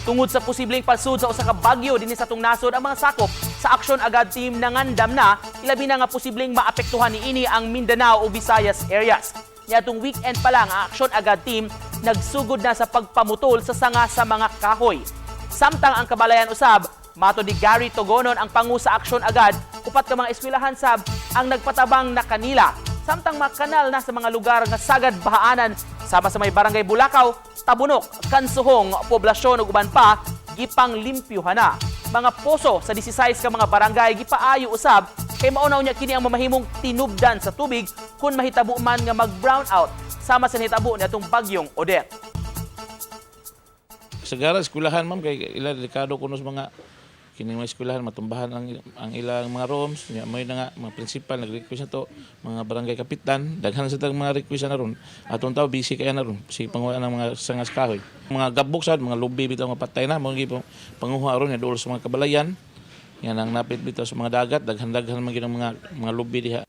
Tungod sa posibleng palsud sa usa ka bagyo dinhi sa atong nasod, ang mga sakop sa Aksyon Agad Team nangandam na ilabi na nga posibleng maapektuhan niini ang Mindanao o Visayas areas. Niadtong weekend pa lang ang Aksyon Agad Team nagsugod na sa pagpamutol sa sanga sa mga kahoy. Samtang ang kabalayan usab, mato ni Gary Togonon ang pangu sa Aksyon Agad, upat ka mga eskwelahan sab ang nagpatabang na kanila. Samtang makanal na sa mga lugar nga sagad bahaanan sama sa may barangay Bulakaw, Tabunok, Kansuhong, poblasyon ug uban pa gipang limpyuhan na. Mga poso sa 16 ka mga barangay gipaayo usab kay maunaw niya kini ang mamahimong tinubdan sa tubig kung mahitabo man nga mag-brown out sama sa nahitabo natong bagyong Odette. Sagara eskwelahan ma'am kay ila delikado kuno sa mga kining mga eskwelahan matumbahan ang ilang mga rooms nya may na nga mga principal nag-request na to mga barangay kapitan daghan sa tang mga request na ron atong tawo busy kaya na ron si panguha ng mga sangas kahoy mga gabok sad mga lubi bitaw nga patay na mga gipo panguha ron nga duol sa mga kabalayan yan ang napit bitaw sa mga dagat daghan man gyud ang mga lubi diha.